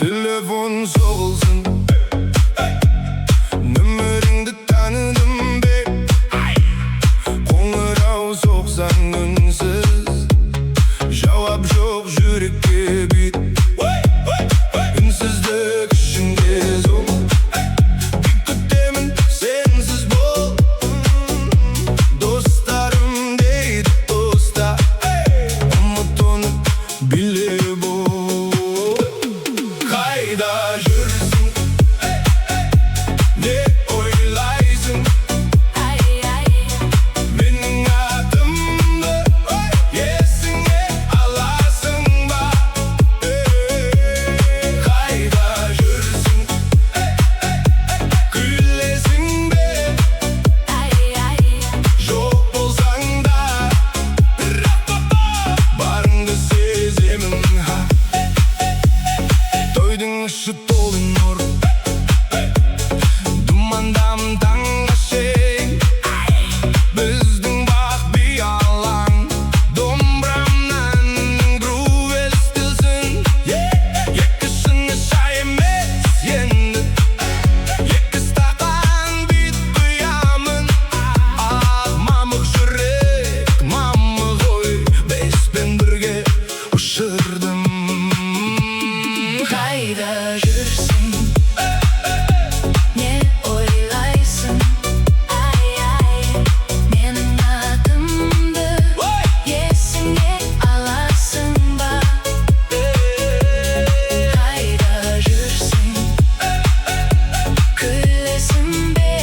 Telefon soğulsun, nömeringdi tanıdım be. Qo'ng'iroq so'qsang unsiz, javob yo'q yurakka bit. Unsizlik ishingga zo'r, kutaman sensiz bo'l. Do'stlarim deydi do'stlar, umidini bilib bo'l. Qayda yursin, ne o'ylaysin? Mening atimni esingga olasingmi? Qayda yursin, kulasingmi? Yo'q bo'lsang-da, baringda sezaman ha. To'yding shu to'lin nur, dumandam tanglashing. Bizning baxt biyalang, do'mbramdan groove estilsin. Yakashini shay emas endi, Kayda жүрсің, не ойлайсың? Ай-ай, менің атымды есіңе аласың ба? Кайда жүрсің, күлесің бе?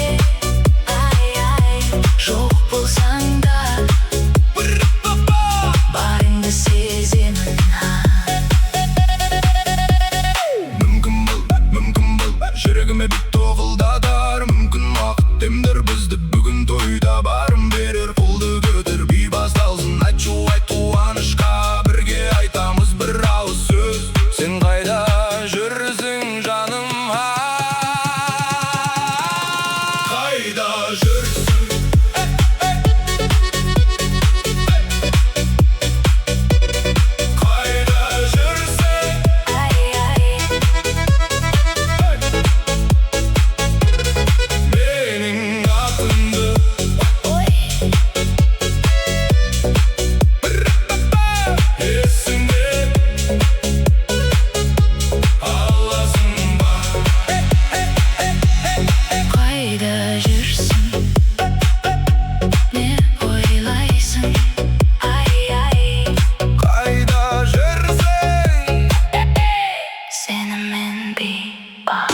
Ай-ай, жоқ болсаң да барыңды сеземін. Мүмкін бұл жүрегіме бит тоғылдатар. Мүмкін уақыт демдер бізді бүгін тойда барым берер. Қолды көтер, би басталсын, айтшы айт қуанышқа. Бірге айтамыз бір ауыз сөз. Сен қайда жүрсің жаным? Қайда жүрсің? Қайда жүрсің? Ай-ай, Менің атымды есіңе аласың ба? қайда жүрсің, не ойлайсың? Ай-ай, Қайда жүрсің? сенімен би бар.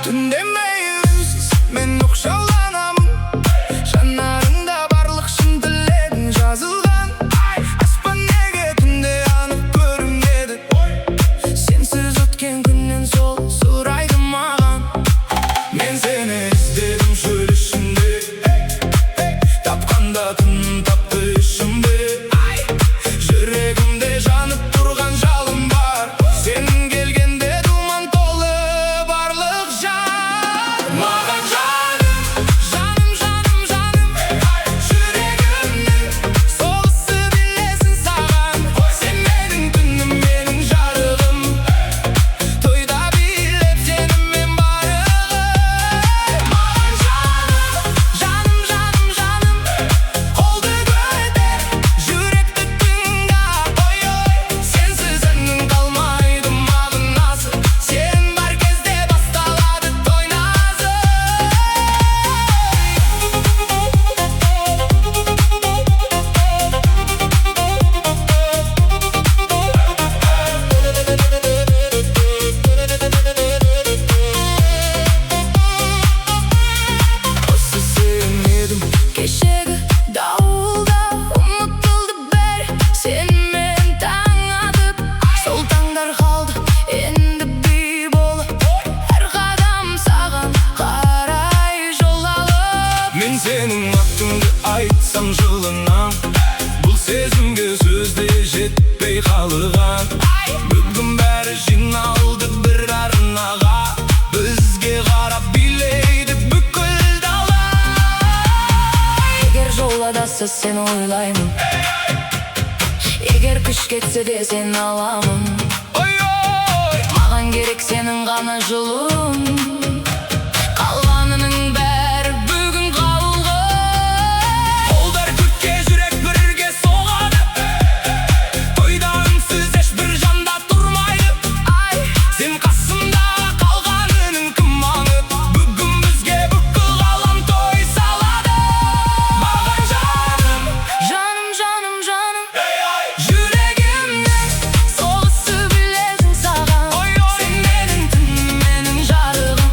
Түнде мейірімсіз мен оқшауланамын. Жанарында барлық шын тілегің жазылған. Аспан неге түнде анық көрінеді? Сенсіз өткен күннен сол сұрайды маған. Мен сені іздедім шөл ішінде, тапқанда тыным тапты ішімде. Жүрегімде жанып тұрған жалын бар. Сен келгенде думан толы барлық жан. Маған жаным, жаным, жаным, жаным, жүрегімнің соғысы білесің саған. Сен менің түнім, менің жарығым, тойда билеп сенімен барығым. Маған жаным, жаным, жаным, жаным, қолды көтер, жүректі тыңда. Ой-ой, сенсіз үнің қалмайды мағынасы. Сен бар кезде басталады той назы. Осы сен едім кешегі дауылда, ұмытылды бәрі сенімен таң атып. Сол таңдар қалды енді би болып, әр қадам саған қарай жол алып. Мен сенің атыңды айтсам жылынам, бұл сезімге сөзде жетпей қалған. Бүгін бәрі жиналды бір арнаға, бізге қарап билейді бүкіл дала. Егер жол адасса сені ойлаймын, егер күш кетсе де сені аламын. Ой-ой, Маған керек сенің ғана жылуың, қалғанының бәрі бүгін қалғы. қолдар көкке, жүрек бірге соғады. Тойда үнсіз ешбір жанда тұрмайды. Сен қасымда қалғанының кім аңып? Бүгін бізге бүкіл ғалам той салады. Маған жаным, Жаным, жаным, жаным, жүрегімнің соғысы білесің саған. Ой-ой, Сен менің түнім, менің жарығым,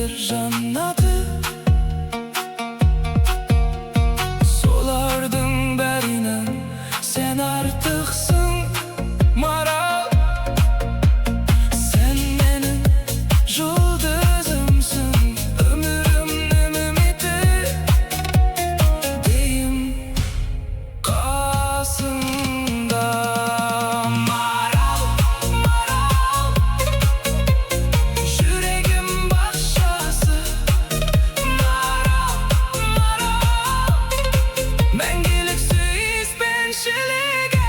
Sender jannaty Solardın bärinden sen artyksың maral Sen menin жұлдызымсың ömürümnün ümidi Deyim kasında maral maral Yüreğim bakşası maral maral Мәңгілік сүйіспеншілігі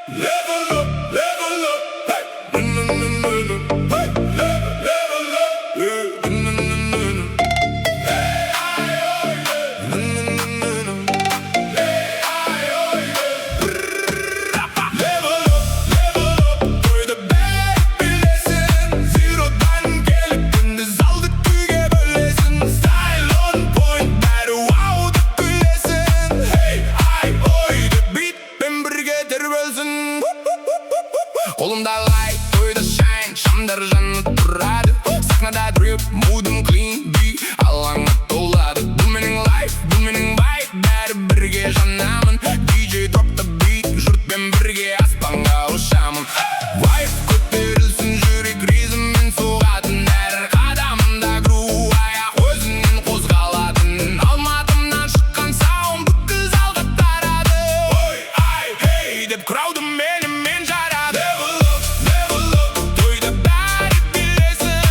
Level up, level up, hey. Hey, level up, hey. Level up, toyda bäri bilesin Zero'dan gelip gündüz aldık güge bölesin Style on point, bäri wow dep gülesin Hey, ay, oy dep beat ben birge terbölsün Kolumda light, toyda shine, şamдар жанып тұрады Сахнада drip, mood'um clean, beat алаңа толады Бұл менің life, бұл менің vibe, бәрі бірге жанамын DJ drop the beat, жұртпен бірге аспанға ұшамын Vibe көтерілсін, жүрек ризммен соғатын Әр қадамда groove, аяқ өзінен қозғалатын Алматымнан шыққан саунд бүкіл залға тарады Ой, ай, hey деп крауды менімен жарады Level up, toyда бәрі билесін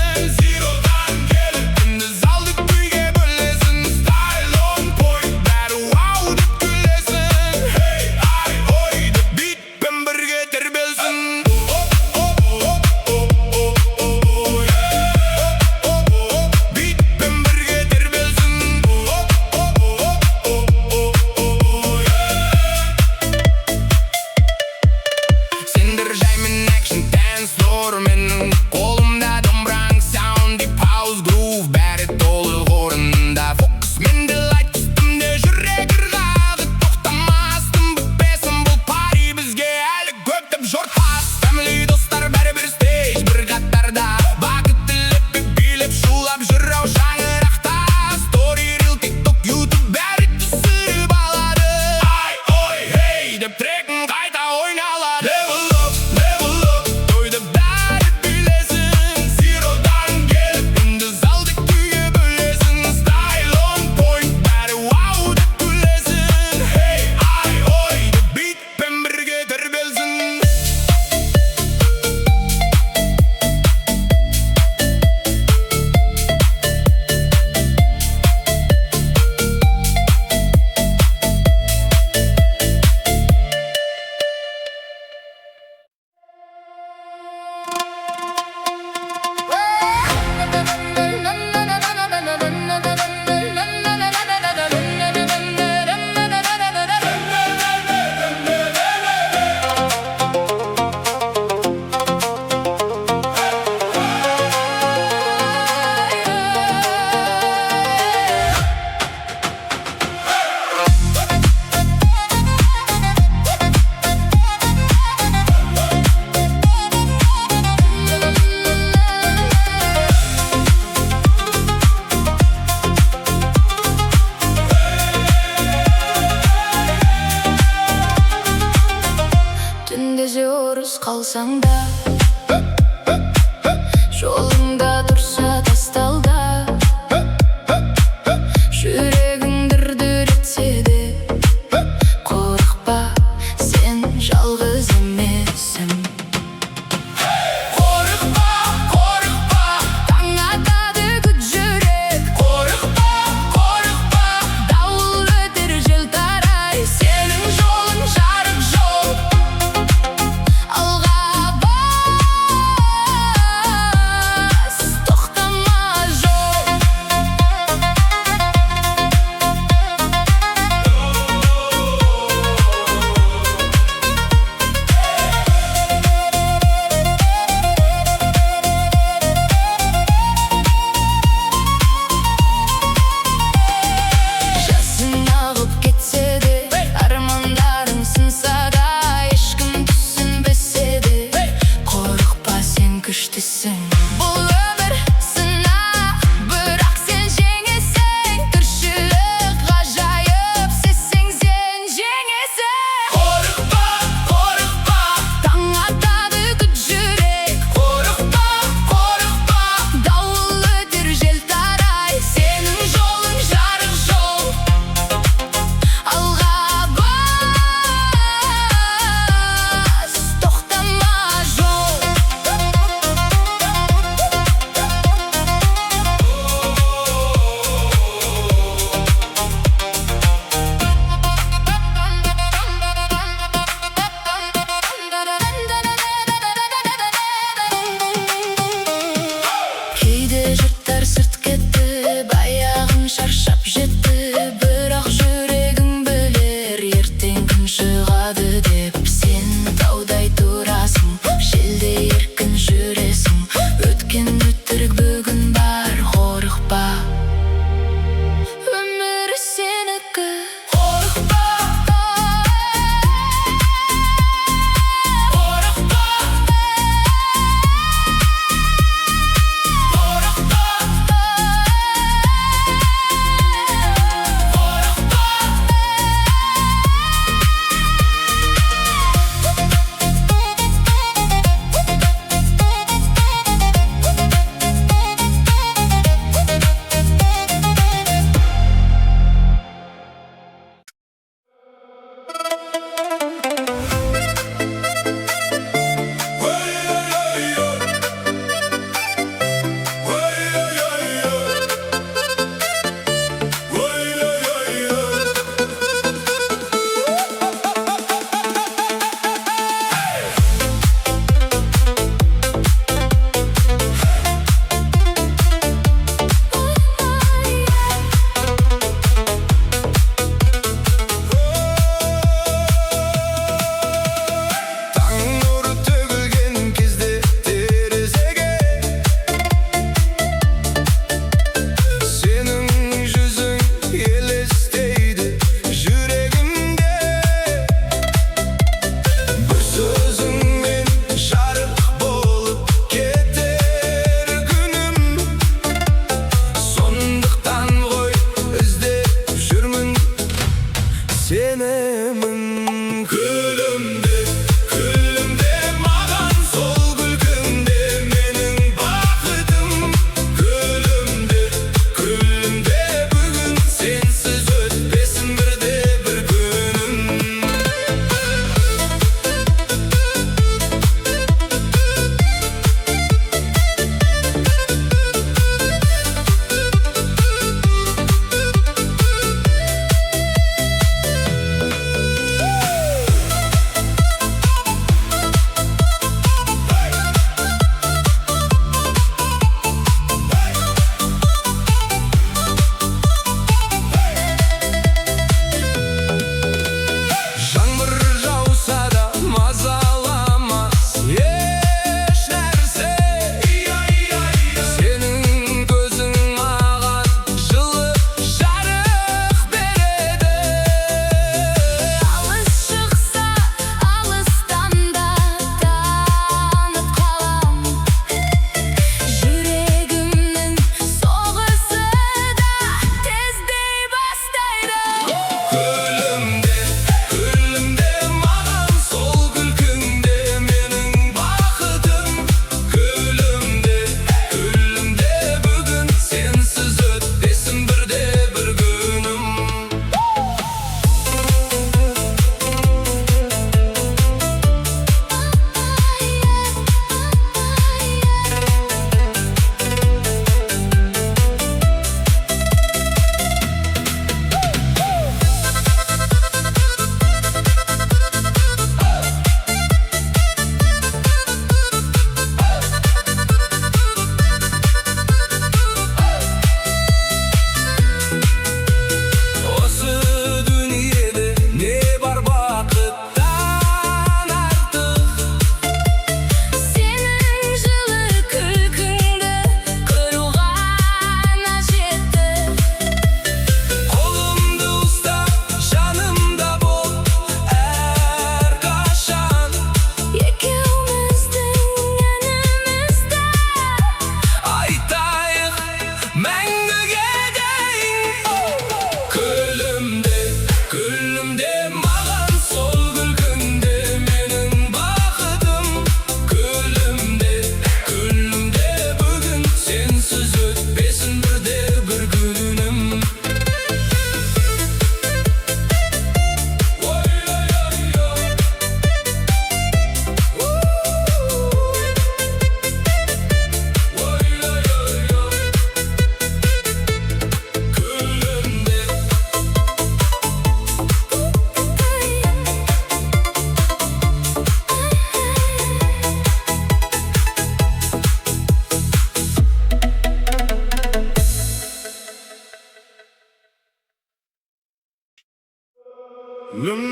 Lüm